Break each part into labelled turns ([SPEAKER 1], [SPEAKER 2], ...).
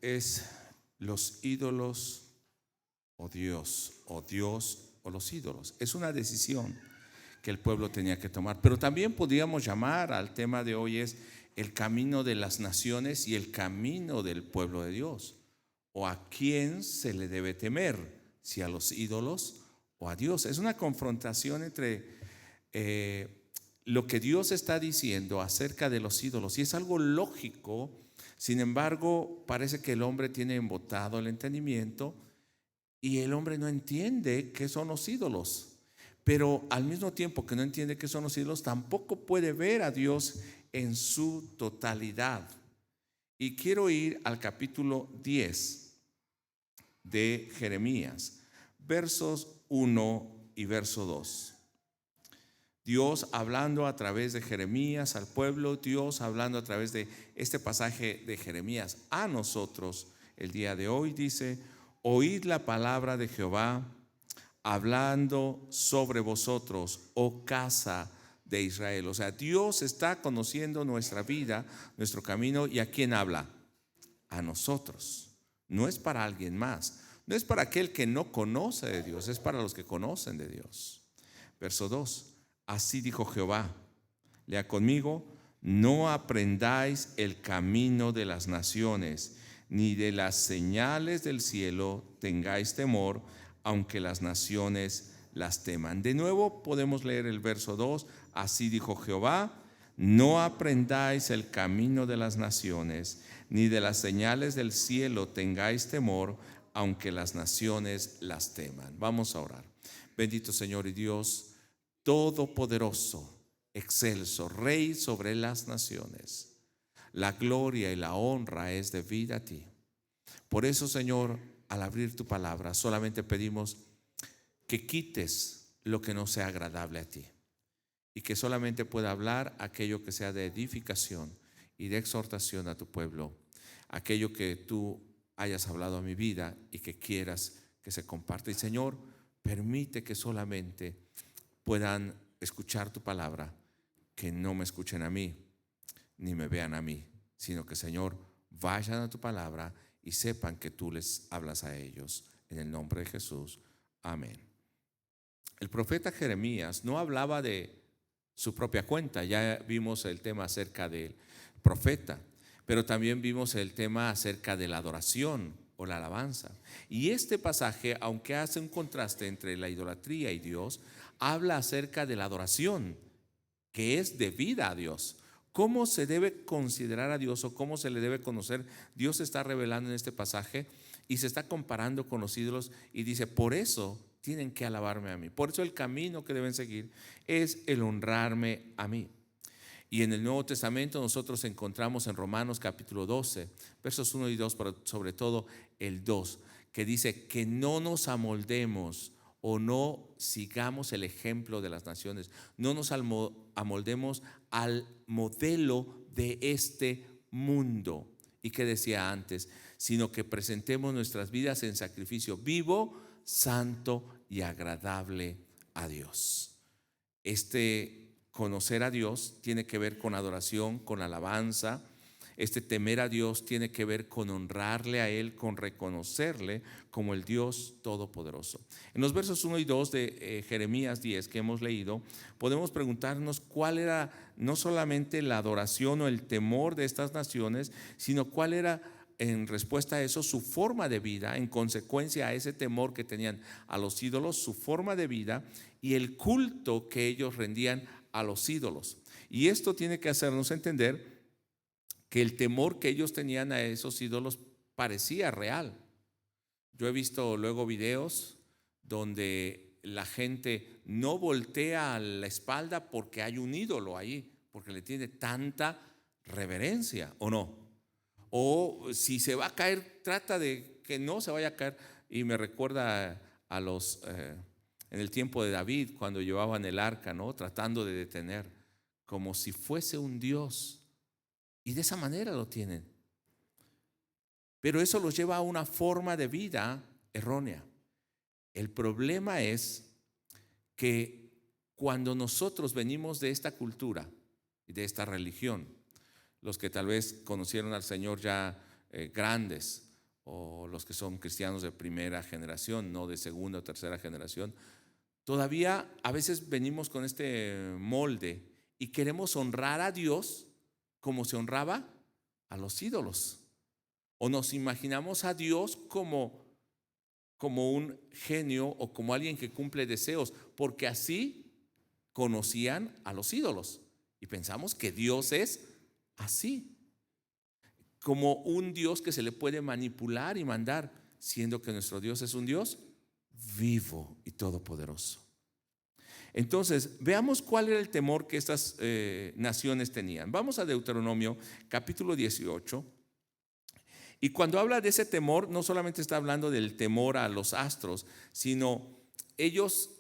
[SPEAKER 1] Es los ídolos o Dios o los ídolos. Es una decisión que el pueblo tenía que tomar. Pero también podríamos llamar al tema de hoy es el camino de las naciones y el camino del pueblo de Dios. O a quién se le debe temer, si a los ídolos o a Dios. Es una confrontación entre lo que Dios está diciendo acerca de los ídolos, y es algo lógico. Sin embargo, parece que el hombre tiene embotado el entendimiento y el hombre no entiende qué son los ídolos. Pero al mismo tiempo que no entiende qué son los ídolos, tampoco puede ver a Dios en su totalidad. Y quiero ir al capítulo 10 de Jeremías, versos 1 y verso 2. Dios hablando a través de Jeremías al pueblo, Dios hablando a través de este pasaje de Jeremías a nosotros el día de hoy. Dice: oíd la palabra de Jehová hablando sobre vosotros, oh casa de Israel. O sea, Dios está conociendo nuestra vida, nuestro camino. ¿Y a quién habla? A nosotros. No es para alguien más, no es para aquel que no conoce de Dios, es para los que conocen de Dios. Verso 2: así dijo Jehová, lea conmigo: no aprendáis el camino de las naciones, ni de las señales del cielo tengáis temor, aunque las naciones las teman. De nuevo podemos leer el verso 2: así dijo Jehová, no aprendáis el camino de las naciones, ni de las señales del cielo tengáis temor, aunque las naciones las teman. Vamos a orar. Bendito Señor y Dios todopoderoso, excelso, Rey sobre las naciones, la gloria y la honra es debida a ti. Por eso, Señor, al abrir tu palabra, solamente pedimos que quites lo que no sea agradable a ti, y que solamente pueda hablar aquello que sea de edificación y de exhortación a tu pueblo, aquello que tú hayas hablado a mi vida y que quieras que se comparta. Y Señor, permite que solamente puedan escuchar tu palabra, que no me escuchen a mí ni me vean a mí, sino que, Señor, vayan a tu palabra y sepan que tú les hablas a ellos. En el nombre de Jesús, amén. El profeta Jeremías no hablaba de su propia cuenta. Ya vimos el tema acerca del profeta, pero también vimos el tema acerca de la adoración o la alabanza. Y este pasaje, aunque hace un contraste entre la idolatría y Dios, habla acerca de la adoración que es debida a Dios. ¿Cómo se debe considerar a Dios o cómo se le debe conocer? Dios se está revelando en este pasaje y se está comparando con los ídolos y dice: por eso tienen que alabarme a mí. Por eso el camino que deben seguir es el honrarme a mí. Y en el Nuevo Testamento nosotros encontramos en Romanos capítulo 12, versos 1 y 2, pero sobre todo el 2, que dice que no nos amoldemos o no sigamos el ejemplo de las naciones, no nos amoldemos al modelo de este mundo. ¿Y qué decía antes? Sino que presentemos nuestras vidas en sacrificio vivo, santo y agradable a Dios. Conocer a Dios tiene que ver con adoración, con alabanza. Temer a Dios tiene que ver con honrarle a Él, con reconocerle como el Dios todopoderoso. En los versos 1 y 2 de Jeremías 10 que hemos leído, podemos preguntarnos cuál era no solamente la adoración o el temor de estas naciones, sino cuál era, en respuesta a eso, su forma de vida, en consecuencia a ese temor que tenían a los ídolos, su forma de vida y el culto que ellos rendían a los ídolos. Y esto tiene que hacernos entender que el temor que ellos tenían a esos ídolos parecía real. Yo he visto luego videos donde la gente no voltea a la espalda porque hay un ídolo ahí, porque le tiene tanta reverencia, ¿o no? O si se va a caer, trata de que no se vaya a caer. Y me recuerda a los en el tiempo de David, cuando llevaban el arca, ¿no? Tratando de detener, como si fuese un Dios. Y de esa manera lo tienen. Pero eso los lleva a una forma de vida errónea. El problema es que cuando nosotros venimos de esta cultura y de esta religión, los que tal vez conocieron al Señor ya grandes, o los que son cristianos de primera generación, no de segunda o tercera generación, todavía a veces venimos con este molde y queremos honrar a Dios como se honraba a los ídolos. O nos imaginamos a Dios como un genio o como alguien que cumple deseos, porque así conocían a los ídolos. Y pensamos que Dios es así, como un Dios que se le puede manipular y mandar, siendo que nuestro Dios es un Dios vivo y todopoderoso. Entonces, veamos cuál era el temor que estas naciones tenían. Vamos a Deuteronomio capítulo 18. Y cuando habla de ese temor, no solamente está hablando del temor a los astros, sino ellos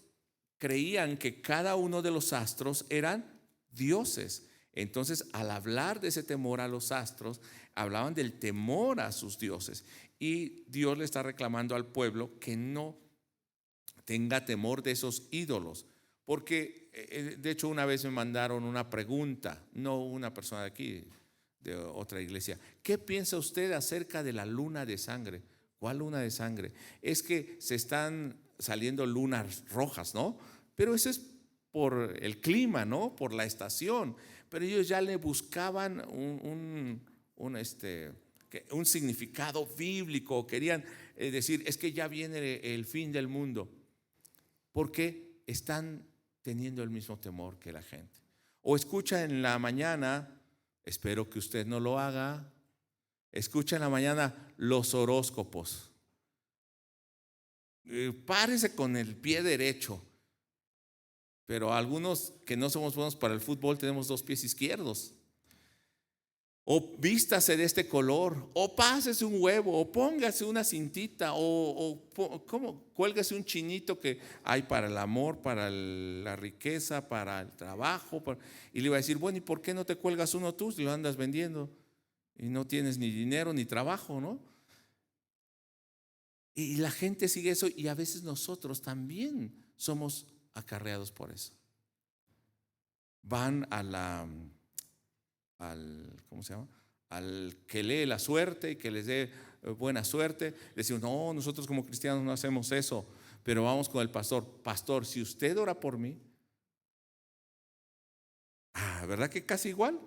[SPEAKER 1] creían que cada uno de los astros eran dioses. Entonces, al hablar de ese temor a los astros, hablaban del temor a sus dioses. Y Dios le está reclamando al pueblo que no tenga temor de esos ídolos. Porque, de hecho, una vez me mandaron una pregunta, no una persona de aquí, de otra iglesia: ¿qué piensa usted acerca de la luna de sangre? ¿Cuál luna de sangre? Es que se están saliendo lunas rojas, ¿no? Pero eso es por el clima, ¿no? Por la estación. Pero ellos ya le buscaban un significado bíblico. Querían decir, es que ya viene el fin del mundo. Porque están teniendo el mismo temor que la gente. O escucha en la mañana, espero que usted no lo haga, escucha en la mañana los horóscopos. Párese con el pie derecho. Pero algunos que no somos buenos para el fútbol tenemos dos pies izquierdos. O vístase de este color, o pásese un huevo, o póngase una cintita, cuélgase un chinito que hay para el amor, para la riqueza, para el trabajo. Y le iba a decir, bueno, ¿y por qué no te cuelgas uno tú si lo andas vendiendo? Y no tienes ni dinero ni trabajo, ¿no? Y la gente sigue eso, y a veces nosotros también somos acarreados por eso. Van ¿cómo se llama? Al que lee la suerte y que les dé buena suerte. Decimos, no, nosotros como cristianos no hacemos eso, pero vamos con el pastor. Pastor, si usted ora por mí, ¿verdad que casi igual?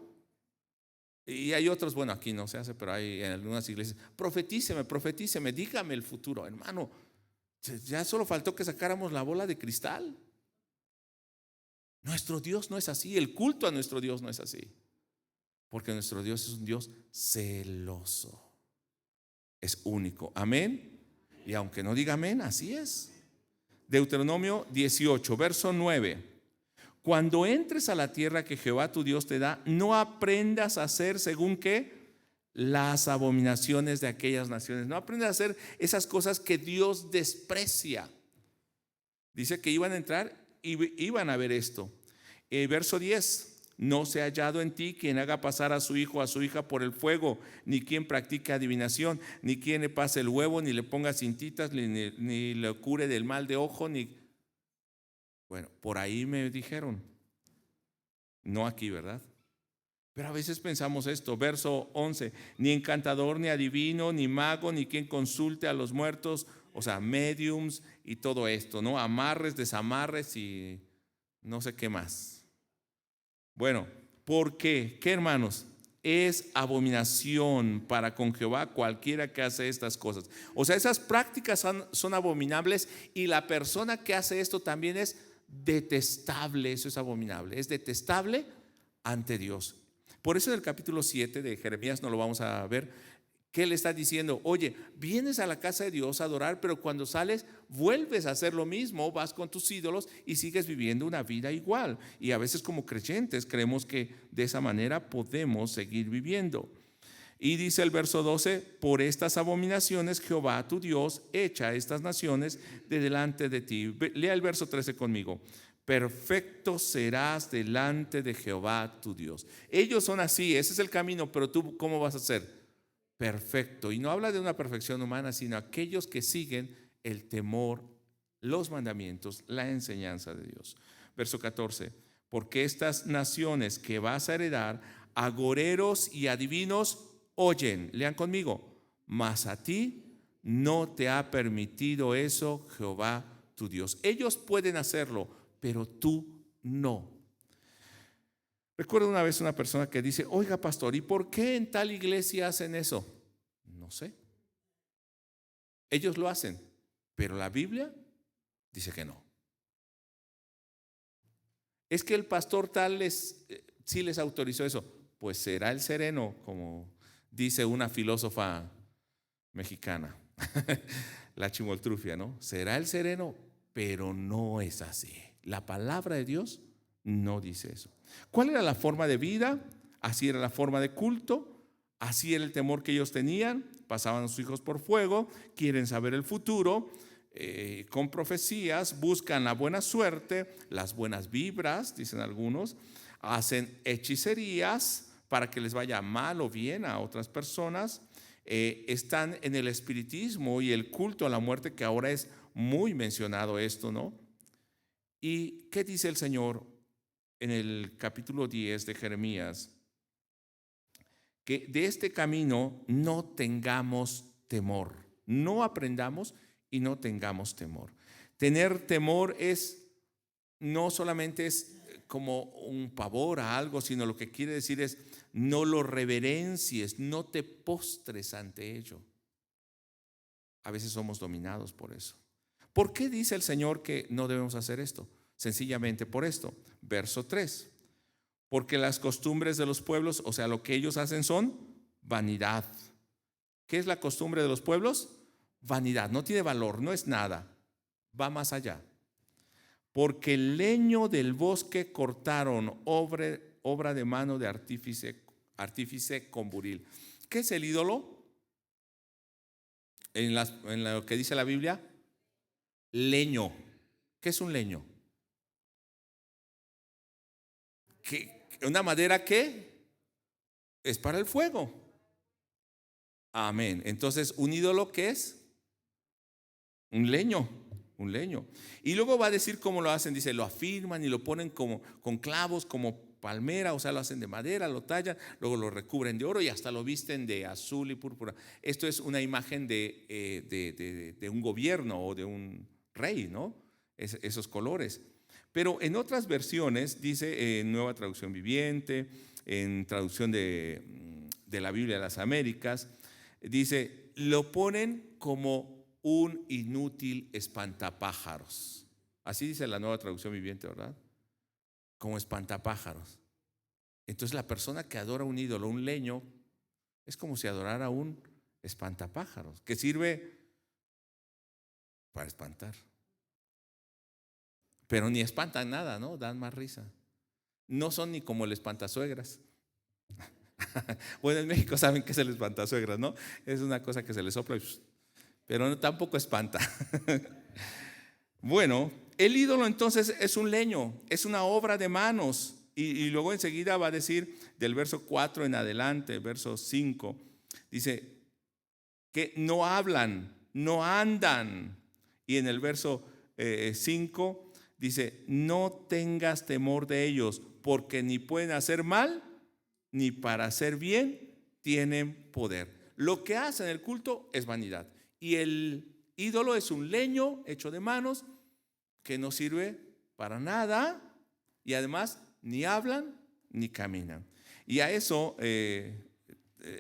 [SPEAKER 1] Y hay otros, bueno, aquí no se hace, pero hay en algunas iglesias, profetíceme, dígame el futuro. Hermano, ya solo faltó que sacáramos la bola de cristal. Nuestro Dios no es así, el culto a nuestro Dios no es así. Porque nuestro Dios es un Dios celoso, es único. Amén. Y aunque no diga amén, así es. Deuteronomio 18, verso 9. Cuando entres a la tierra que Jehová tu Dios te da, no aprendas a hacer según qué las abominaciones de aquellas naciones. No aprendas a hacer esas cosas que Dios desprecia. Dice que iban a entrar y iban a ver esto. Verso 10. No se ha hallado en ti quien haga pasar a su hijo o a su hija por el fuego, ni quien practique adivinación, ni quien le pase el huevo, ni le ponga cintitas, ni le cure del mal de ojo, Bueno, por ahí me dijeron, no aquí, ¿verdad? Pero a veces pensamos esto, verso 11, ni encantador, ni adivino, ni mago, ni quien consulte a los muertos, o sea, mediums y todo esto, ¿no? Amarres, desamarres y no sé qué más. Bueno, ¿por qué? ¿Qué, hermanos? Es abominación para con Jehová cualquiera que hace estas cosas. O sea, esas prácticas son abominables, y la persona que hace esto también es detestable. Eso es abominable, es detestable ante Dios. Por eso en el capítulo 7 de Jeremías, no lo vamos a ver, ¿qué le está diciendo? Oye, vienes a la casa de Dios a adorar, pero cuando sales vuelves a hacer lo mismo, vas con tus ídolos y sigues viviendo una vida igual. Y a veces como creyentes creemos que de esa manera podemos seguir viviendo. Y dice el verso 12, por estas abominaciones Jehová tu Dios echa a estas naciones de delante de ti. Lea el verso 13 conmigo. Perfecto serás delante de Jehová tu Dios. Ellos son así, ese es el camino, pero tú, ¿cómo vas a ser? Perfecto. Y no habla de una perfección humana, sino aquellos que siguen el temor, los mandamientos, la enseñanza de Dios. Verso 14. Porque estas naciones que vas a heredar, agoreros y adivinos, oyen. Lean conmigo. mas a ti no te ha permitido eso Jehová tu Dios. Ellos pueden hacerlo, pero tú no. Recuerdo una vez una persona que dice: oiga, pastor, ¿y por qué en tal iglesia hacen eso? No sé. Ellos lo hacen, pero la Biblia dice que no. Es que el pastor tal sí les autorizó eso. Pues será el sereno, como dice una filósofa mexicana, la chimoltrufia, ¿no? Será el sereno, pero no es así. La palabra de Dios no dice eso. ¿Cuál era la forma de vida? Así era la forma de culto, así era el temor que ellos tenían. Pasaban a sus hijos por fuego, quieren saber el futuro, con profecías, buscan la buena suerte, las buenas vibras, dicen algunos, hacen hechicerías para que les vaya mal o bien a otras personas. Están en el espiritismo y el culto a la muerte, que ahora es muy mencionado esto, ¿no? ¿Y qué dice el Señor en el capítulo 10 de Jeremías? Que de este camino no tengamos temor, no aprendamos y no tengamos temor. Tener temor no solamente es como un pavor a algo, sino lo que quiere decir es: no lo reverencies, no te postres ante ello. A veces somos dominados por eso. ¿Por qué dice el Señor que no debemos hacer esto? Sencillamente por esto. Verso 3. Porque las costumbres de los pueblos, o sea, lo que ellos hacen, son vanidad. ¿Qué es la costumbre de los pueblos? Vanidad. No tiene valor, no es nada. Va más allá. Porque el leño del bosque cortaron, obra de mano de artífice con buril. ¿Qué es el ídolo? En lo que dice la Biblia, leño. ¿Qué es un leño? Una madera que es para el fuego. Amén. Entonces, ¿un ídolo qué es? Un leño. Un leño. Y luego va a decir cómo lo hacen. Dice: lo afirman y lo ponen como con clavos, como palmera, o sea, lo hacen de madera, lo tallan, luego lo recubren de oro y hasta lo visten de azul y púrpura. Esto es una imagen de un gobierno o de un rey, ¿no? Esos colores. Pero en otras versiones, dice en Nueva Traducción Viviente, en traducción de la Biblia de las Américas, dice: lo ponen como un inútil espantapájaros. Así dice la Nueva Traducción Viviente, ¿verdad? Como espantapájaros. Entonces la persona que adora un ídolo, un leño, es como si adorara un espantapájaros, que sirve para espantar. Pero ni espantan nada, ¿no? Dan más risa. No son ni como el espantasuegras. Bueno, en México saben que es el espantasuegras, ¿no? Es una cosa que se le sopla, pero tampoco espanta. Bueno, el ídolo entonces es un leño, es una obra de manos. Y luego enseguida va a decir del verso 4 en adelante, verso 5, dice que no hablan, no andan. Y en el verso 5 dice: no tengas temor de ellos, porque ni pueden hacer mal, ni para hacer bien tienen poder. Lo que hacen el culto es vanidad. Y el ídolo es un leño hecho de manos que no sirve para nada, y además ni hablan ni caminan. Y a eso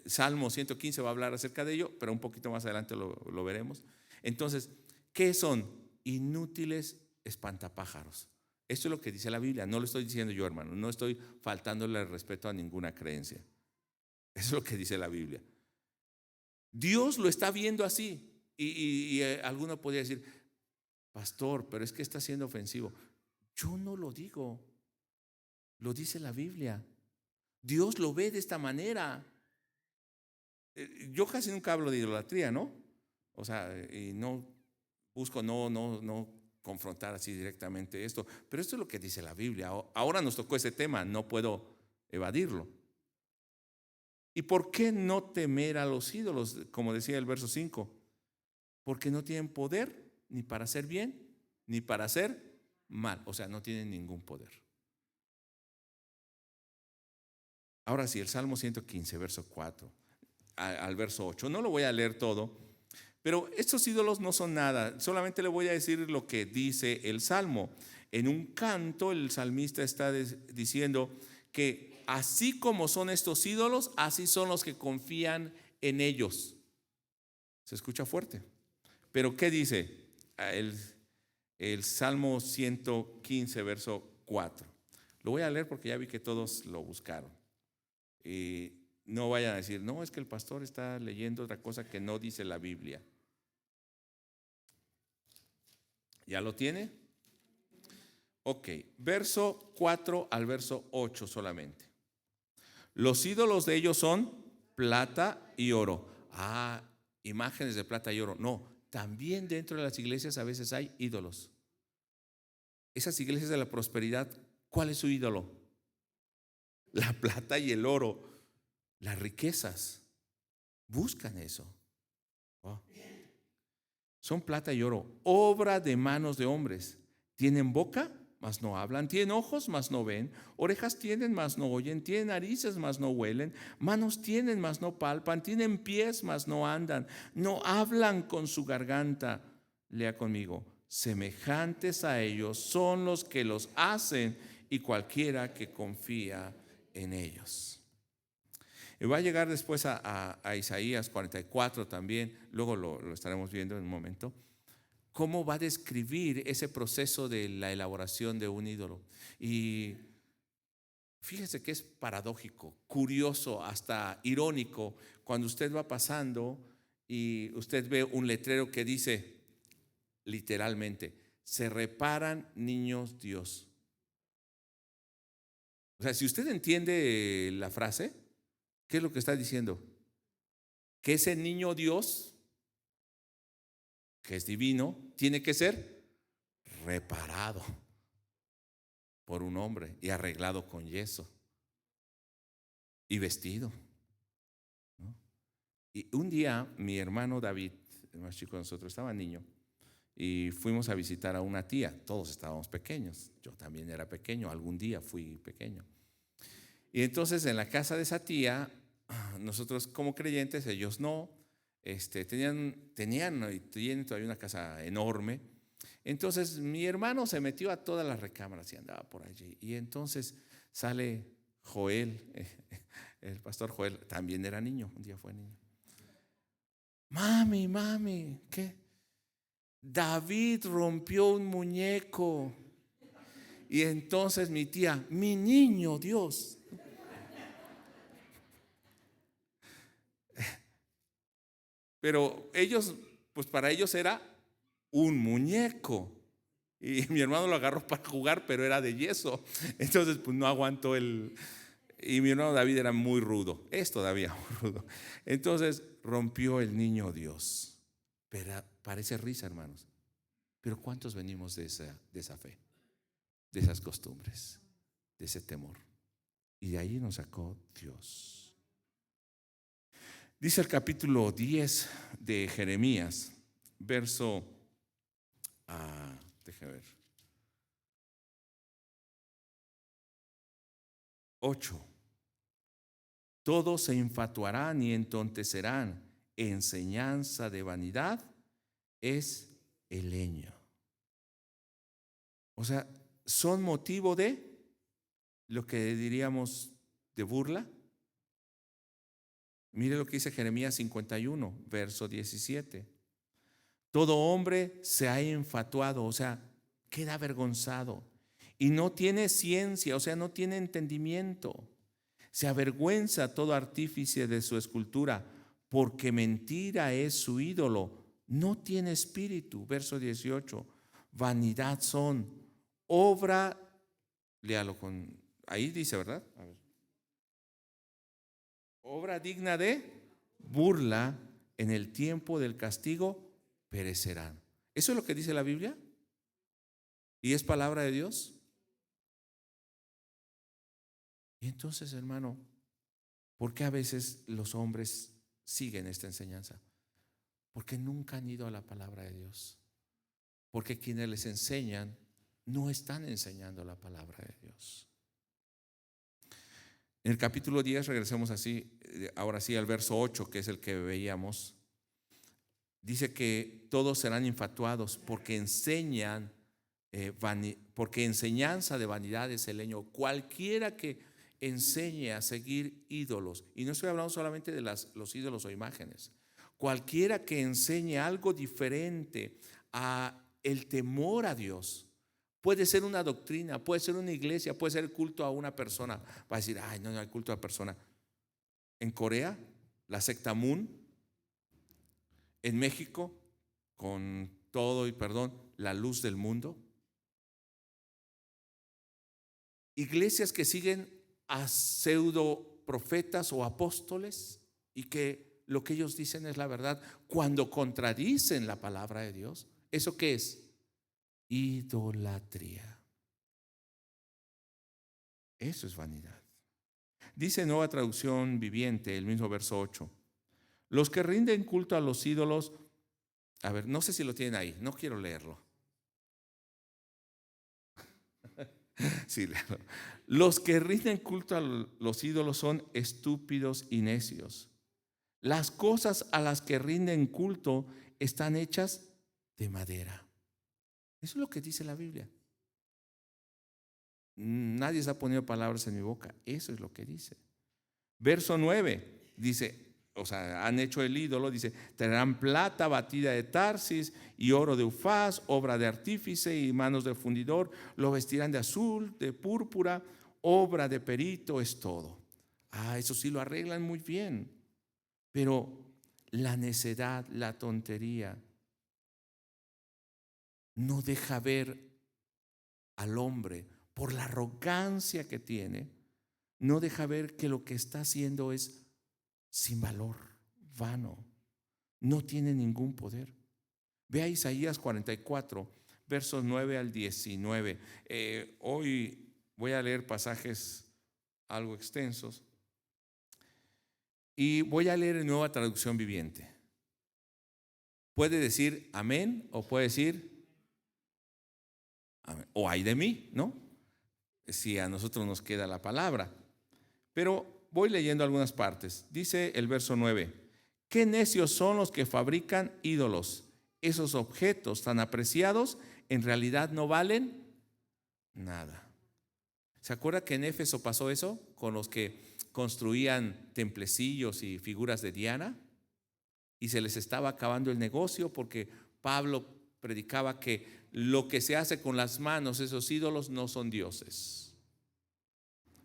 [SPEAKER 1] Salmo 115 va a hablar acerca de ello, pero un poquito más adelante lo veremos. Entonces, ¿qué son? Inútiles espantapájaros. Esto es lo que dice la Biblia. No lo estoy diciendo yo, hermano. No estoy faltándole el respeto a ninguna creencia. Eso es lo que dice la Biblia. Dios lo está viendo así. Y alguno podría decir: pastor, pero es que está siendo ofensivo. Yo no lo digo, lo dice la Biblia. Dios lo ve de esta manera. Yo casi nunca hablo de idolatría, ¿no? O sea, y no busco no confrontar así directamente esto, pero esto es lo que dice la Biblia. Ahora nos tocó ese tema, no puedo evadirlo. ¿Y por qué no temer a los ídolos? Como decía el verso 5, porque no tienen poder ni para hacer bien, ni para hacer mal. O sea, no tienen ningún poder. Ahora sí, el Salmo 115, verso 4. al verso 8. No lo voy a leer todo, pero estos ídolos no son nada. Solamente le voy a decir lo que dice el Salmo. En un canto el salmista está diciendo que así como son estos ídolos, así son los que confían en ellos. Se escucha fuerte. Pero ¿qué dice el Salmo 115, verso 4? Lo voy a leer porque ya vi que todos lo buscaron. No vayan a decir, no, es que el pastor está leyendo otra cosa que no dice la Biblia. ¿Ya lo tiene? Ok, verso 4 al verso 8 solamente. Los ídolos de ellos son plata y oro. Imágenes de plata y oro. No, también dentro de las iglesias a veces hay ídolos. Esas iglesias de la prosperidad, ¿cuál es su ídolo? La plata y el oro. Las riquezas. Buscan eso. Oh. Son plata y oro, obra de manos de hombres. Tienen boca, mas no hablan. Tienen ojos, mas no ven. Orejas tienen, mas no oyen. Tienen narices, mas no huelen. Manos tienen, mas no palpan. Tienen pies, mas no andan. No hablan con su garganta. Lea conmigo. Semejantes a ellos son los que los hacen y cualquiera que confía en ellos. Y va a llegar después a Isaías 44 también, luego lo estaremos viendo en un momento, cómo va a describir ese proceso de la elaboración de un ídolo. Y fíjese que es paradójico, curioso, hasta irónico, cuando usted va pasando y usted ve un letrero que dice, literalmente, se reparan niños Dios. O sea, si usted entiende la frase, ¿qué es lo que está diciendo? Que ese niño Dios, que es divino, tiene que ser reparado por un hombre y arreglado con yeso y vestido, ¿no? Y un día mi hermano David, el más chico de nosotros, estaba niño y fuimos a visitar a una tía. Todos estábamos pequeños, yo también era pequeño, algún día fui pequeño. Y entonces en la casa de esa tía, nosotros como creyentes, ellos no, tenían y tienen todavía una casa enorme. Entonces mi hermano se metió a todas las recámaras y andaba por allí. Y entonces sale Joel, el pastor Joel, también era niño, un día fue niño. Mami, ¿qué? David rompió un muñeco. Y entonces mi tía, mi niño Dios. Pero ellos, pues para ellos era un muñeco. Y mi hermano lo agarró para jugar, pero era de yeso. Entonces, pues no aguantó Y mi hermano David era muy rudo. Es todavía muy rudo. Entonces, rompió el niño Dios. Pero parece risa, hermanos. Pero ¿cuántos venimos de esa fe? De esas costumbres, de ese temor. Y de ahí nos sacó Dios. Dice el capítulo 10 de Jeremías, verso, déjame ver, 8. Todos se infatuarán y entontecerán. Enseñanza de vanidad es el leño. O sea, son motivo de lo que diríamos de burla. Mire lo que dice Jeremías 51, verso 17. Todo hombre se ha infatuado, o sea, queda avergonzado y no tiene ciencia, o sea, no tiene entendimiento. Se avergüenza todo artífice de su escultura, porque mentira es su ídolo. No tiene espíritu. Verso 18. Vanidad son, obra, léalo con, ahí dice, ¿verdad? A ver. Obra digna de burla, en el tiempo del castigo perecerán. ¿Eso es lo que dice la Biblia? ¿Y es palabra de Dios? Y entonces, hermano, ¿por qué a veces los hombres siguen esta enseñanza? Porque nunca han ido a la palabra de Dios. Porque quienes les enseñan no están enseñando la palabra de Dios. En el capítulo 10, regresemos así, ahora sí al verso 8, que es el que veíamos. Dice que todos serán infatuados porque enseñan, porque enseñanza de vanidad es el leño. Cualquiera que enseñe a seguir ídolos, y no estoy hablando solamente de los ídolos o imágenes, cualquiera que enseñe algo diferente a el temor a Dios, puede ser una doctrina, puede ser una iglesia, puede ser el culto a una persona. Va a decir, ay, no hay culto a persona. En Corea, la secta Moon. En México, con todo y perdón, la luz del mundo. Iglesias que siguen a pseudo profetas o apóstoles y que lo que ellos dicen es la verdad cuando contradicen la palabra de Dios. ¿Eso qué es? Idolatría. Eso es vanidad. Dice Nueva Traducción Viviente, el mismo verso 8. Los que rinden culto a los ídolos, a ver, no sé si lo tienen ahí, no quiero leerlo. Sí, léelo. Los que rinden culto a los ídolos son estúpidos y necios. Las cosas a las que rinden culto están hechas de madera. Eso es lo que dice la Biblia. Nadie se ha ponido palabras en mi boca. Eso es lo que dice. Verso 9 dice, o sea, han hecho el ídolo, dice, traerán plata batida de Tarsis y oro de Ufaz, obra de artífice y manos de fundidor, lo vestirán de azul, de púrpura, obra de perito, es todo. Eso sí lo arreglan muy bien, pero la necedad, la tontería, no deja ver al hombre por la arrogancia que tiene, no deja ver que lo que está haciendo es sin valor, vano, no tiene ningún poder. Ve a Isaías 44, versos 9 al 19. Hoy voy a leer pasajes algo extensos y voy a leer en Nueva Traducción Viviente. Puede decir amén o puede decir amén, o ay de mí, ¿no? Si a nosotros nos queda la palabra. Pero voy leyendo algunas partes. Dice el verso 9: qué necios son los que fabrican ídolos. Esos objetos tan apreciados en realidad no valen nada. ¿Se acuerda que en Éfeso pasó eso con los que construían templecillos y figuras de Diana? Y se les estaba acabando el negocio porque Pablo predicaba que lo que se hace con las manos, esos ídolos, no son dioses.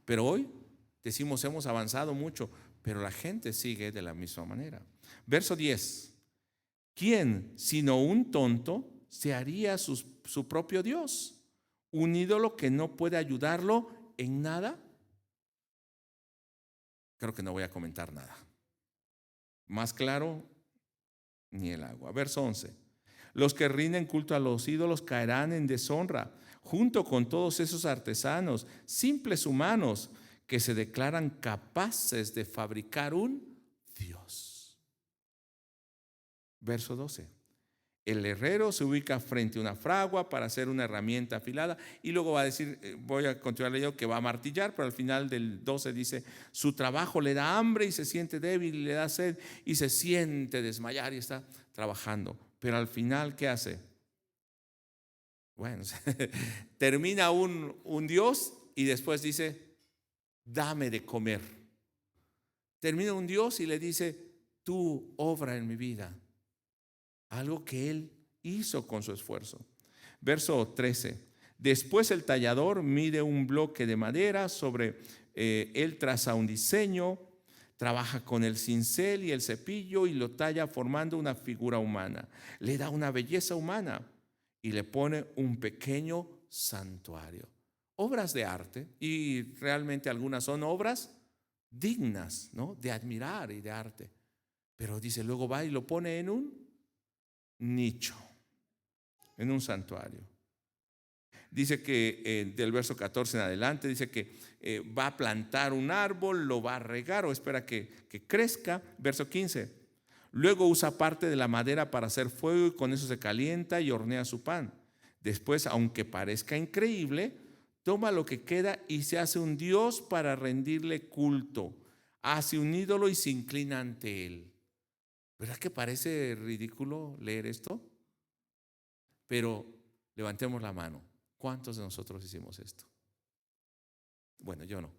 [SPEAKER 1] Pero hoy decimos hemos avanzado mucho, pero la gente sigue de la misma manera. Verso 10. ¿Quién, sino un tonto, se haría su propio Dios? ¿Un ídolo que no puede ayudarlo en nada? Creo que no voy a comentar nada. Más claro, ni el agua. Verso 11. Los que rinden culto a los ídolos caerán en deshonra, junto con todos esos artesanos, simples humanos, que se declaran capaces de fabricar un Dios. Verso 12. El herrero se ubica frente a una fragua para hacer una herramienta afilada y luego va a decir, voy a continuar leyendo, que va a martillar, pero al final del 12 dice, su trabajo le da hambre y se siente débil y le da sed y se siente desmayar y está trabajando. Pero al final, ¿qué hace? Bueno, termina un Dios y después dice, dame de comer. Termina un Dios y le dice, tú obra en mi vida. Algo que él hizo con su esfuerzo. Verso 13. Después el tallador mide un bloque de madera, sobre él traza un diseño, trabaja con el cincel y el cepillo y lo talla formando una figura humana. Le da una belleza humana y le pone un pequeño santuario. Obras de arte, y realmente algunas son obras dignas, ¿no?, de admirar y de arte. Pero dice, luego va y lo pone en un nicho, en un santuario. Dice que del verso 14 en adelante, dice que va a plantar un árbol, lo va a regar o espera que crezca. Verso 15. Luego usa parte de la madera para hacer fuego y con eso se calienta y hornea su pan. Después, aunque parezca increíble, toma lo que queda y se hace un dios para rendirle culto. Hace un ídolo y se inclina ante él. ¿Verdad que parece ridículo leer esto? Pero levantemos la mano. ¿Cuántos de nosotros hicimos esto? Bueno, yo no.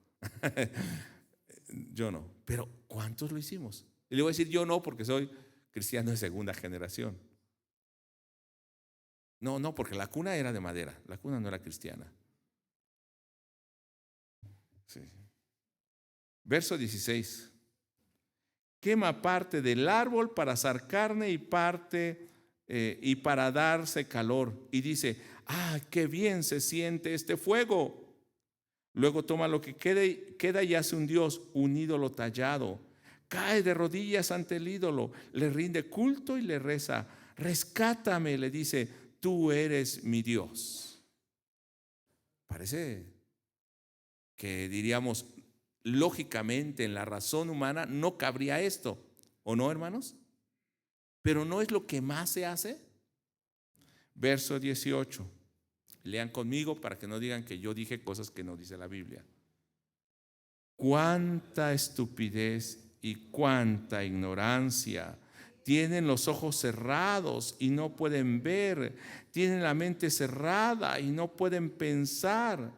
[SPEAKER 1] Yo no. Pero ¿cuántos lo hicimos? Y le voy a decir yo no porque soy cristiano de segunda generación. No, porque la cuna era de madera. La cuna no era cristiana. Sí. Verso 16. Quema parte del árbol para asar carne y para darse calor. Y dice, qué bien se siente este fuego. Luego toma lo que queda y hace un dios, un ídolo tallado. Cae de rodillas ante el ídolo, le rinde culto y le reza. Rescátame, le dice, tú eres mi Dios. Parece que diríamos, lógicamente en la razón humana no cabría esto, ¿o no, hermanos? Pero ¿no es lo que más se hace? Verso 18. Lean conmigo para que no digan que yo dije cosas que no dice la Biblia. Cuánta estupidez y cuánta ignorancia. Tienen los ojos cerrados y no pueden ver. Tienen la mente cerrada y no pueden pensar.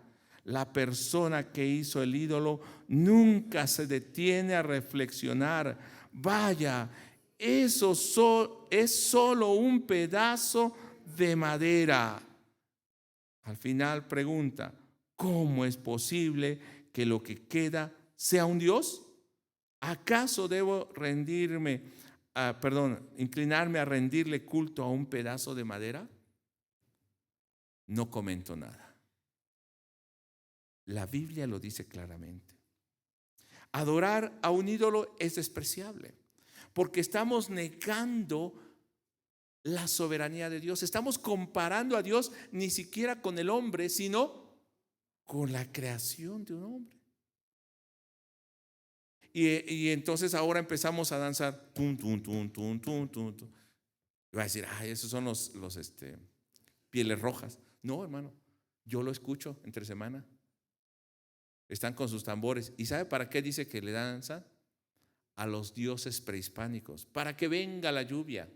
[SPEAKER 1] La persona que hizo el ídolo nunca se detiene a reflexionar. Vaya, eso es solo un pedazo de madera. Al final pregunta, ¿cómo es posible que lo que queda sea un Dios? ¿Acaso debo inclinarme a rendirle culto a un pedazo de madera? No comento nada. La Biblia lo dice claramente. Adorar a un ídolo es despreciable, porque estamos negando la soberanía de Dios. Estamos comparando a Dios ni siquiera con el hombre, sino con la creación de un hombre. Y entonces ahora empezamos a danzar tum, tum, tum, tum, tum, tum, tum. Y va a decir, esos son los pieles rojas. No, hermano, yo lo escucho entre semana. Están con sus tambores. ¿Y sabe para qué dice que le danzan? A los dioses prehispánicos, para que venga la lluvia.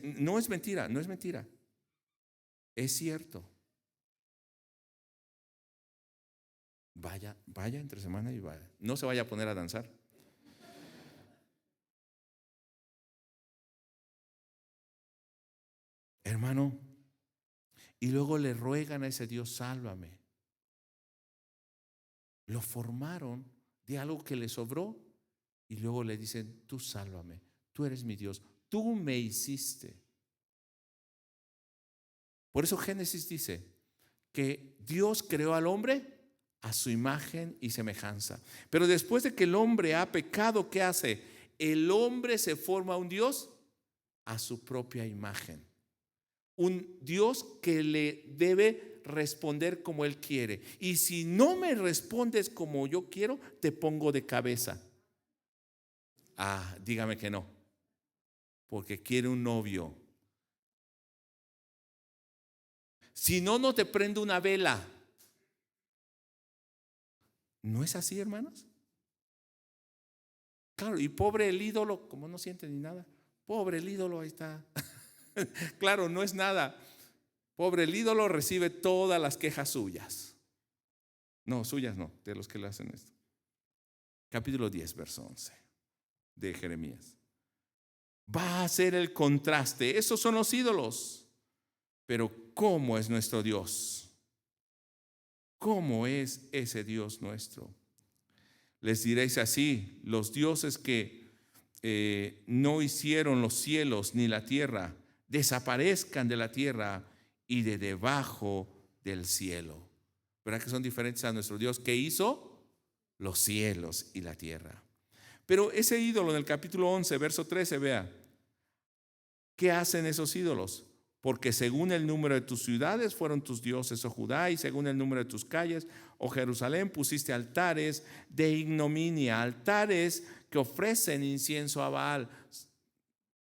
[SPEAKER 1] No es mentira, no es mentira. Es cierto. Vaya entre semana y vaya. No se vaya a poner a danzar. Hermano, y luego le ruegan a ese Dios, sálvame. Lo formaron de algo que le sobró y luego le dicen, tú sálvame, tú eres mi Dios, tú me hiciste. Por eso Génesis dice que Dios creó al hombre a su imagen y semejanza. Pero después de que el hombre ha pecado, ¿qué hace? El hombre se forma un Dios a su propia imagen. Un Dios que le debe responder como Él quiere. Y si no me respondes como yo quiero, te pongo de cabeza. Dígame que no. Porque quiere un novio. Si no, no te prendo una vela. ¿No es así, hermanos? Claro, y pobre el ídolo, como no siente ni nada. Pobre el ídolo, ahí está. Claro, no es nada. Pobre el ídolo, recibe todas las quejas suyas. No, suyas no, de los que le hacen esto. Capítulo 10, verso 11 de Jeremías. Va a ser el contraste. Esos son los ídolos. Pero ¿cómo es nuestro Dios? ¿Cómo es ese Dios nuestro? Les diréis así: los dioses que no hicieron los cielos ni la tierra, desaparezcan de la tierra y de debajo del cielo. ¿Verdad que son diferentes a nuestro Dios que hizo los cielos y la tierra? Pero ese ídolo en el capítulo 11, verso 13, vea, ¿qué hacen esos ídolos? Porque según el número de tus ciudades fueron tus dioses, oh Judá, y según el número de tus calles, oh Jerusalén, pusiste altares de ignominia, altares que ofrecen incienso a Baal.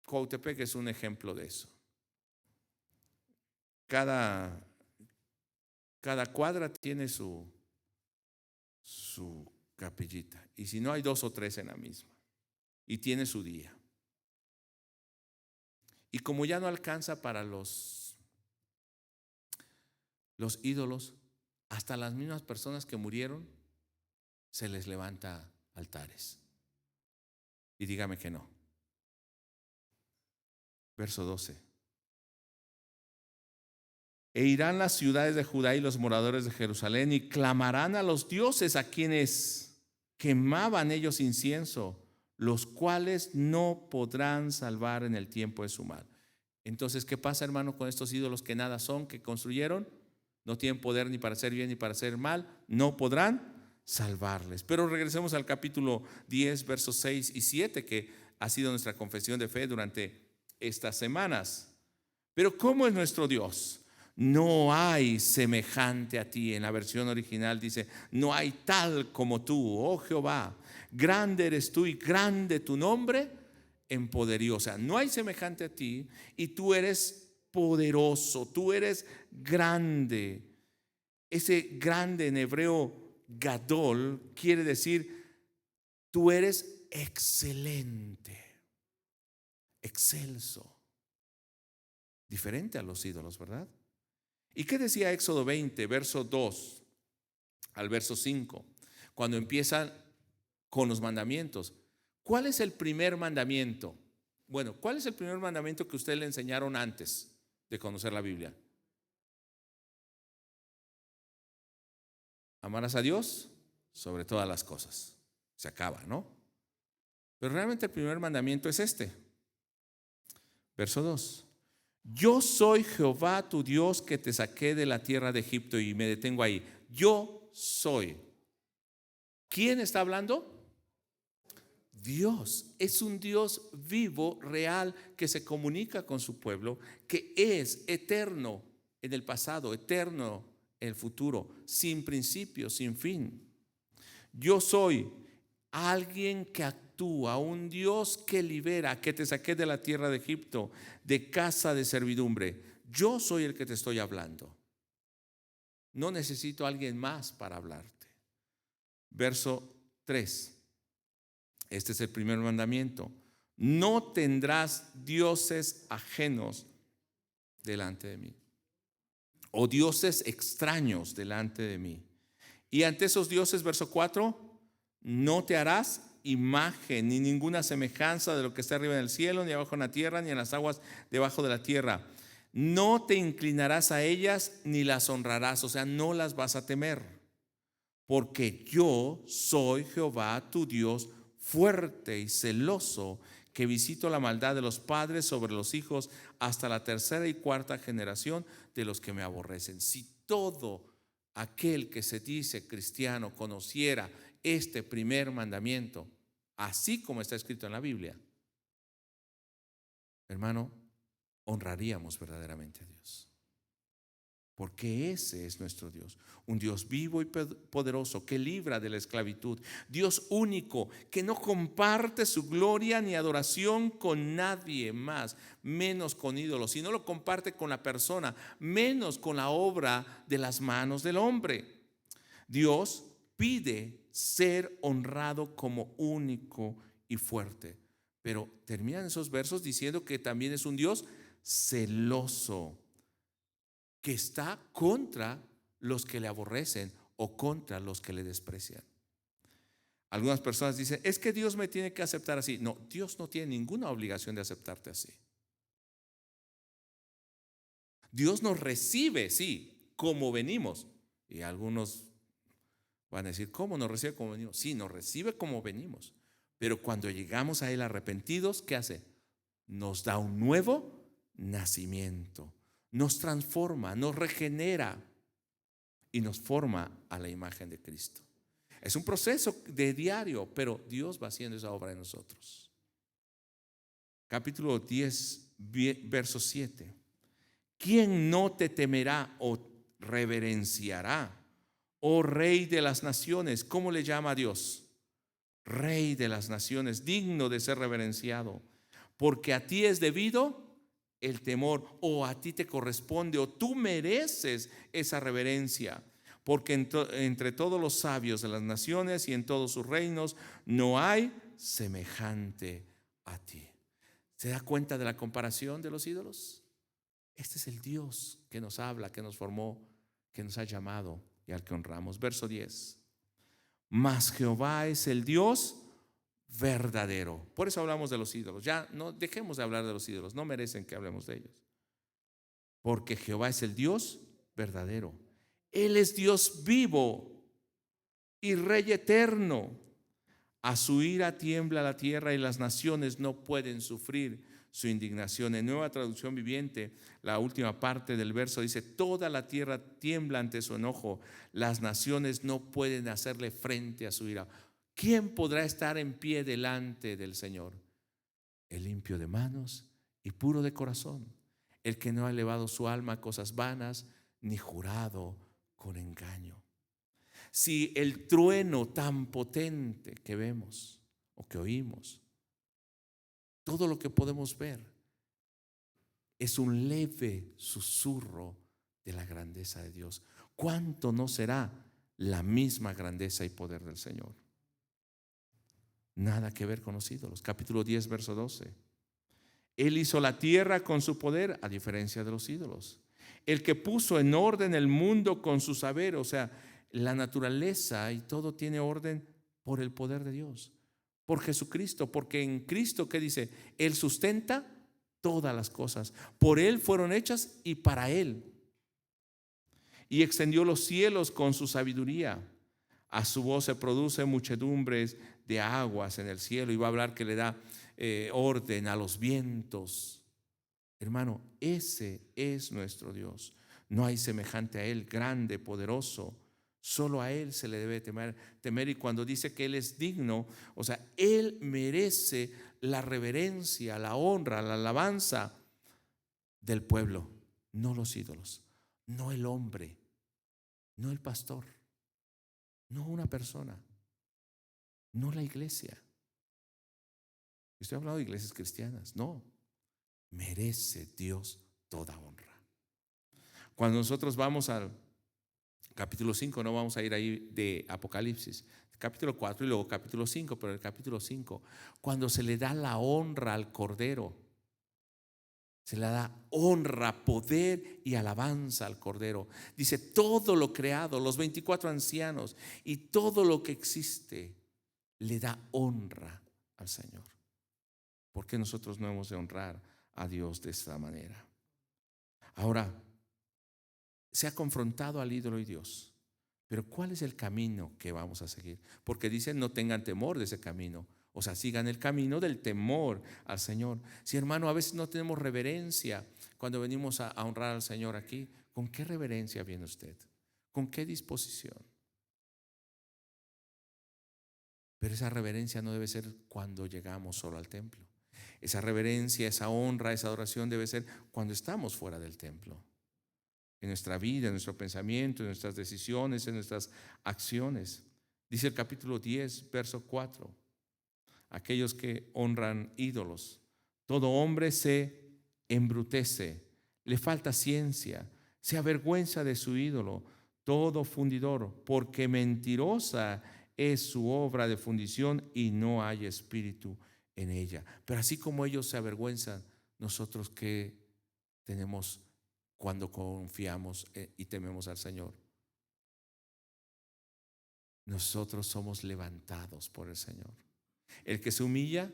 [SPEAKER 1] Coatepec es un ejemplo de eso. Cada Cada cuadra tiene su capillita. Y si no, hay 2 o 3 en la misma. Y tiene su día. Y como ya no alcanza para los ídolos, hasta las mismas personas que murieron, se les levanta altares. Y dígame que no. Verso 12. E irán las ciudades de Judá y los moradores de Jerusalén y clamarán a los dioses a quienes quemaban ellos incienso, los cuales no podrán salvar en el tiempo de su mal. Entonces, ¿qué pasa, hermano, con estos ídolos que nada son, que construyeron? No tienen poder ni para hacer bien ni para hacer mal, no podrán salvarles. Pero regresemos al capítulo 10, versos 6 y 7, que ha sido nuestra confesión de fe durante estas semanas. Pero ¿cómo es nuestro Dios? No hay semejante a ti. En la versión original dice: no hay tal como tú, oh Jehová. Grande eres tú y grande tu nombre en poderío. O sea, no hay semejante a ti y tú eres poderoso, tú eres grande. Ese grande en hebreo gadol quiere decir tú eres excelente, excelso. Diferente a los ídolos, ¿verdad? ¿Y qué decía Éxodo 20, verso 2 al verso 5? Cuando empiezan con los mandamientos. ¿Cuál es el primer mandamiento? Bueno, ¿cuál es el primer mandamiento que ustedes le enseñaron antes de conocer la Biblia? Amarás a Dios sobre todas las cosas. Se acaba, ¿no? Pero realmente el primer mandamiento es este. Verso 2. Yo soy Jehová tu Dios que te saqué de la tierra de Egipto. Y me detengo ahí. Yo soy. ¿Quién está hablando? Dios. Es un Dios vivo, real, que se comunica con su pueblo, que es eterno en el pasado, eterno en el futuro, sin principio, sin fin. Yo soy alguien que actúa, un Dios que libera, que te saqué de la tierra de Egipto, de casa de servidumbre. Yo soy el que te estoy hablando. No necesito a alguien más para hablarte. Verso 3. Este es el primer mandamiento. No tendrás dioses ajenos delante de mí, o dioses extraños delante de mí. Y ante esos dioses, verso 4, no te harás imagen ni ninguna semejanza de lo que está arriba en el cielo, ni abajo en la tierra, ni en las aguas debajo de la tierra. No te inclinarás a ellas ni las honrarás, o sea, no las vas a temer, porque yo soy Jehová tu Dios, fuerte y celoso, que visito la maldad de los padres sobre los hijos hasta la tercera y cuarta generación de los que me aborrecen. Si todo aquel que se dice cristiano conociera este primer mandamiento, así como está escrito en la Biblia, hermano, honraríamos verdaderamente a Dios. Porque ese es nuestro Dios, un Dios vivo y poderoso que libra de la esclavitud, Dios único que no comparte su gloria ni adoración con nadie más, menos con ídolos, y no lo comparte con la persona, menos con la obra de las manos del hombre. Dios pide ser honrado como único y fuerte, pero terminan esos versos diciendo que también es un Dios celoso, que está contra los que le aborrecen o contra los que le desprecian. Algunas personas dicen: es que Dios me tiene que aceptar así. No, Dios no tiene ninguna obligación de aceptarte así. Dios nos recibe, sí, como venimos. Y algunos van a decir: ¿cómo nos recibe como venimos? Sí, nos recibe como venimos. Pero cuando llegamos a Él arrepentidos, ¿qué hace? Nos da un nuevo nacimiento. Nos transforma, nos regenera y nos forma a la imagen de Cristo. Es un proceso de diario, pero Dios va haciendo esa obra en nosotros. Capítulo 10, verso 7. ¿Quién no te temerá o reverenciará, oh Rey de las naciones? ¿Cómo le llama a Dios? Rey de las naciones, digno de ser reverenciado, porque a ti es debido el temor, o a ti te corresponde, o tú mereces esa reverencia. Porque entre todos los sabios de las naciones y en todos sus reinos no hay semejante a ti. ¿Se da cuenta de la comparación de los ídolos? Este es el Dios que nos habla, que nos formó, que nos ha llamado y al que honramos. Verso 10. Mas Jehová es el Dios verdadero. Por eso hablamos de los ídolos. Ya no dejemos de hablar de los ídolos, no merecen que hablemos de ellos. Porque Jehová es el Dios verdadero. Él es Dios vivo y Rey eterno. A su ira tiembla la tierra y las naciones no pueden sufrir su indignación. En Nueva Traducción Viviente, la última parte del verso dice: toda la tierra tiembla ante su enojo, las naciones no pueden hacerle frente a su ira. ¿Quién podrá estar en pie delante del Señor? El limpio de manos y puro de corazón, el que no ha elevado su alma a cosas vanas, ni jurado con engaño. Si el trueno tan potente que vemos o que oímos, todo lo que podemos ver es un leve susurro de la grandeza de Dios, ¿cuánto no será la misma grandeza y poder del Señor? Nada que ver con los ídolos. Capítulo 10, verso 12. Él hizo la tierra con su poder, a diferencia de los ídolos. El que puso en orden el mundo con su saber, o sea, la naturaleza y todo tiene orden por el poder de Dios, por Jesucristo, porque en Cristo, ¿qué dice? Él sustenta todas las cosas, por Él fueron hechas y para Él. Y extendió los cielos con su sabiduría. A su voz se produce muchedumbres de aguas en el cielo. Y va a hablar que le da orden a los vientos. Hermano, ese es nuestro Dios. No hay semejante a Él, grande, poderoso. Solo a Él se le debe temer. Y cuando dice que Él es digno, o sea, Él merece la reverencia, la honra, la alabanza del pueblo, no los ídolos, no el hombre, no el pastor, no una persona, no la iglesia. Estoy hablando de iglesias cristianas, no. Merece Dios toda honra. Cuando nosotros vamos al capítulo 5, no vamos a ir ahí de Apocalipsis, capítulo 4 y luego capítulo 5, pero el capítulo 5, cuando se le da la honra al Cordero, se le da honra, poder y alabanza al Cordero. Dice: todo lo creado, los 24 ancianos y todo lo que existe, le da honra al Señor. ¿Por qué nosotros no hemos de honrar a Dios de esta manera? Ahora, se ha confrontado al ídolo y Dios, pero ¿cuál es el camino que vamos a seguir? Porque dicen: no tengan temor de ese camino. O sea, sigan el camino del temor al Señor. Si, hermano, a veces no tenemos reverencia cuando venimos a honrar al Señor aquí. ¿Con qué reverencia viene usted? ¿Con qué disposición? Pero esa reverencia no debe ser cuando llegamos solo al templo. Esa reverencia, esa honra, esa adoración debe ser cuando estamos fuera del templo. En nuestra vida, en nuestro pensamiento, en nuestras decisiones, en nuestras acciones. Dice el capítulo 10, verso 4. Aquellos que honran ídolos, todo hombre se embrutece, le falta ciencia, se avergüenza de su ídolo, todo fundidor, porque mentirosa es su obra de fundición y no hay espíritu en ella. Pero así como ellos se avergüenzan, nosotros ¿qué tenemos cuando confiamos y tememos al Señor? Nosotros somos levantados por el Señor. El que se humilla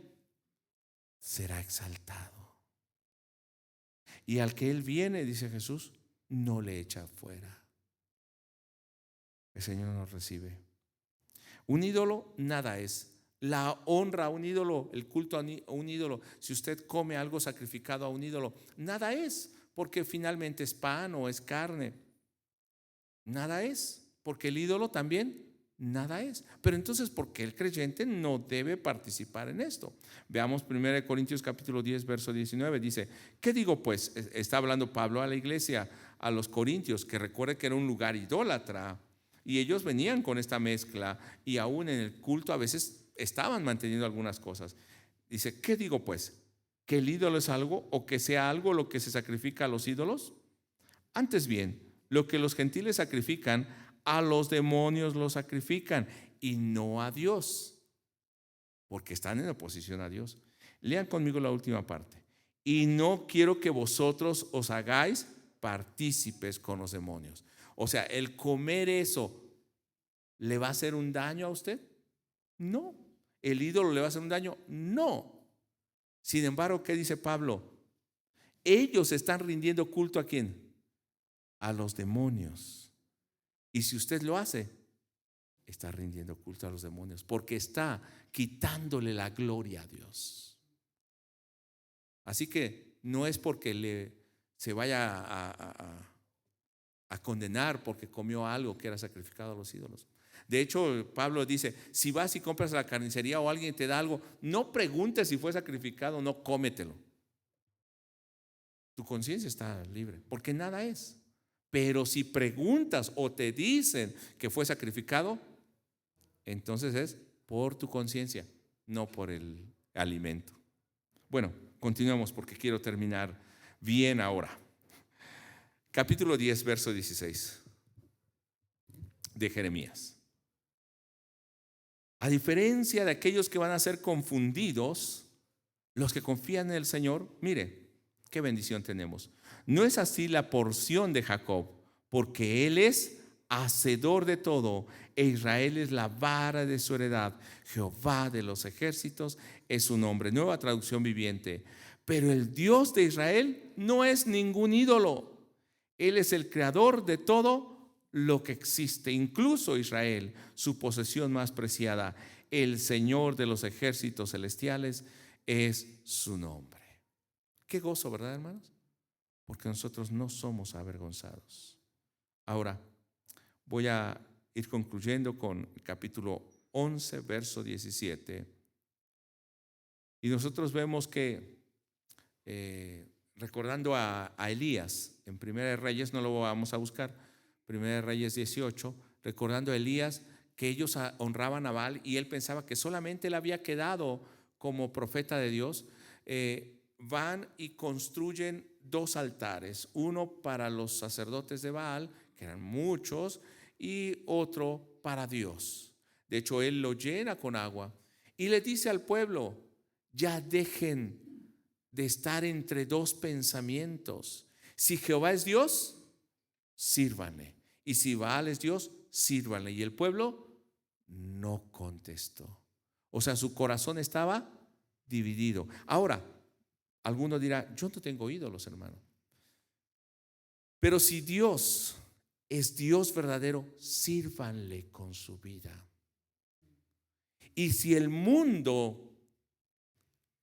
[SPEAKER 1] será exaltado. Y al que Él viene, dice Jesús, no le echa fuera. El Señor nos recibe. Un ídolo nada es. La honra a un ídolo, el culto a un ídolo, si usted come algo sacrificado a un ídolo, nada es, porque finalmente es pan o es carne. Nada es, porque el ídolo también nada es. Pero entonces, ¿por qué el creyente no debe participar en esto? Veamos 1 Corintios capítulo 10, verso 19. Dice: ¿qué digo pues? Está hablando Pablo a la iglesia, a los corintios, que recuerde que era un lugar idólatra. Y ellos venían con esta mezcla y aún en el culto a veces estaban manteniendo algunas cosas. Dice: ¿qué digo pues? que el ídolo es algo o que sea algo lo que se sacrifica a los ídolos? Antes bien, lo que los gentiles sacrifican, a los demonios lo sacrifican y no a Dios, porque están en oposición a Dios. Lean conmigo la última parte. Y no quiero que vosotros os hagáis partícipes con los demonios. O sea, el comer eso, ¿le va a hacer un daño a usted? No. ¿El ídolo le va a hacer un daño? No. Sin embargo, ¿qué dice Pablo? Ellos están rindiendo culto ¿a quién? A los demonios. Y si usted lo hace, está rindiendo culto a los demonios, porque está quitándole la gloria a Dios. Así que no es porque se vaya a condenar porque comió algo que era sacrificado a los ídolos. De hecho, Pablo dice, si vas y compras a la carnicería o alguien te da algo, no preguntes si fue sacrificado, no, cómetelo. Tu conciencia está libre, porque nada es. Pero si preguntas o te dicen que fue sacrificado, entonces es por tu conciencia, no por el alimento. Bueno, continuamos porque quiero terminar bien ahora. Capítulo 10, verso 16 de Jeremías. A diferencia de aquellos que van a ser confundidos, los que confían en el Señor, mire, qué bendición tenemos. No es así la porción de Jacob, porque él es hacedor de todo, e Israel es la vara de su heredad. Jehová de los ejércitos es su nombre. Nueva traducción viviente. Pero el Dios de Israel no es ningún ídolo. Él es el creador de todo lo que existe, incluso Israel, su posesión más preciada. El Señor de los ejércitos celestiales es su nombre. Qué gozo, ¿verdad, hermanos? Porque nosotros no somos avergonzados. Ahora, voy a ir concluyendo con el capítulo 11, verso 17. Y nosotros vemos que, recordando a Elías, en Primera de Reyes, no lo vamos a buscar, Primera de Reyes 18, recordando a Elías que ellos honraban a Baal y él pensaba que solamente él había quedado como profeta de Dios. Van y construyen dos altares, uno para los sacerdotes de Baal, que eran muchos, y otro para Dios. De hecho, él lo llena con agua y le dice al pueblo, ya dejen de estar entre dos pensamientos. Si Jehová es Dios, sírvanle, y si Baal es Dios, sírvanle. Y el pueblo no contestó. O sea, su corazón estaba dividido. Ahora, alguno dirá, yo no tengo ídolos, hermano. Pero si Dios es Dios verdadero, sírvanle con su vida. Y si el mundo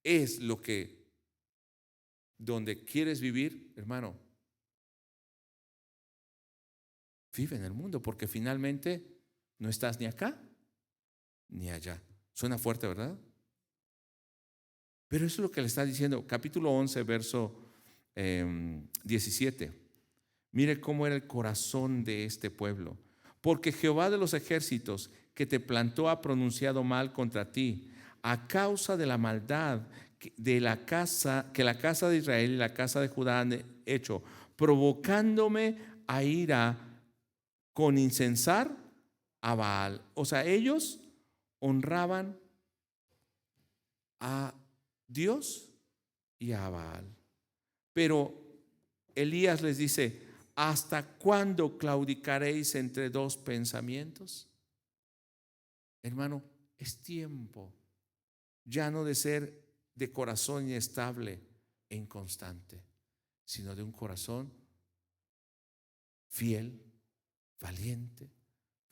[SPEAKER 1] es lo que, donde quieres vivir, hermano, vive en el mundo, porque finalmente no estás ni acá ni allá. Suena fuerte, ¿verdad? Pero eso es lo que le está diciendo, capítulo 11, verso 17. Mire cómo era el corazón de este pueblo. Porque Jehová de los ejércitos que te plantó ha pronunciado mal contra ti, a causa de la maldad de la casa de Israel y la casa de Judá han hecho, provocándome a ira con incensar a Baal. O sea, ellos honraban a Dios y a Baal. Pero Elías les dice, ¿hasta cuándo claudicaréis entre dos pensamientos? Hermano, es tiempo ya no de ser de corazón inestable e inconstante, sino de un corazón fiel, valiente,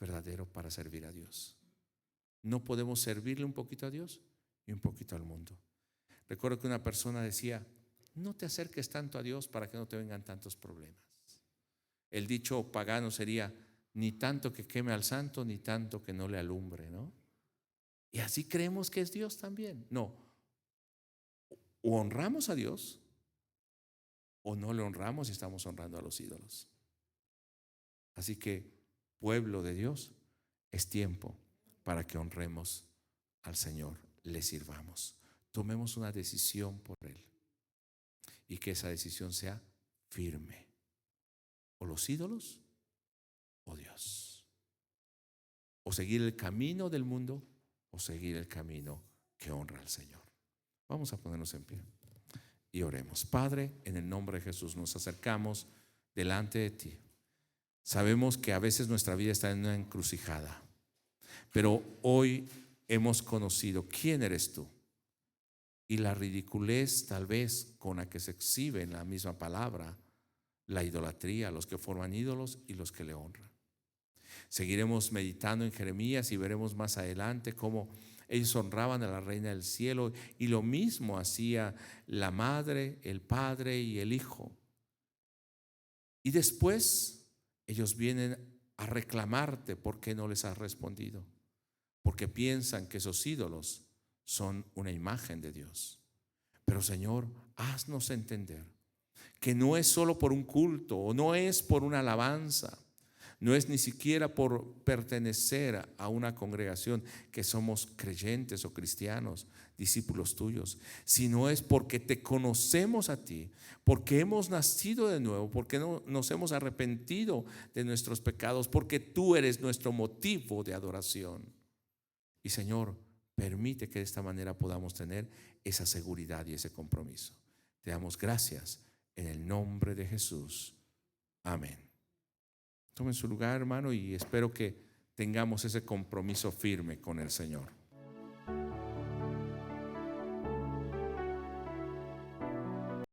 [SPEAKER 1] verdadero para servir a Dios. No podemos servirle un poquito a Dios y un poquito al mundo. Recuerdo que una persona decía, no te acerques tanto a Dios para que no te vengan tantos problemas. El dicho pagano sería, ni tanto que queme al santo, ni tanto que no le alumbre, ¿no? Y así creemos que es Dios también. No, o honramos a Dios o no le honramos y estamos honrando a los ídolos. Así que, pueblo de Dios, es tiempo para que honremos al Señor, le sirvamos, tomemos una decisión por Él. y que esa decisión sea firme. O los ídolos o Dios. O seguir el camino del mundo o seguir el camino que honra al Señor. Vamos a ponernos en pie y oremos. Padre, en el nombre de Jesús nos acercamos delante de ti. Sabemos que a veces nuestra vida está en una encrucijada, pero hoy hemos conocido quién eres tú y la ridiculez tal vez con la que se exhibe en la misma palabra la idolatría, los que forman ídolos y los que le honran. Seguiremos meditando en Jeremías y veremos más adelante cómo ellos honraban a la reina del cielo y lo mismo hacía la madre, el padre y el hijo. Y después ellos vienen a reclamarte por qué no les has respondido, porque piensan que esos ídolos son una imagen de Dios. Pero Señor, haznos entender que no es solo por un culto o no es por una alabanza, no es ni siquiera por pertenecer a una congregación que somos creyentes o cristianos, discípulos tuyos, sino es porque te conocemos a ti, porque hemos nacido de nuevo, porque nos hemos arrepentido de nuestros pecados, porque tú eres nuestro motivo de adoración. Y Señor, permite que de esta manera podamos tener esa seguridad y ese compromiso. Te damos gracias en el nombre de Jesús. Amén. Tomen su lugar, hermano, y espero que tengamos ese compromiso firme con el Señor.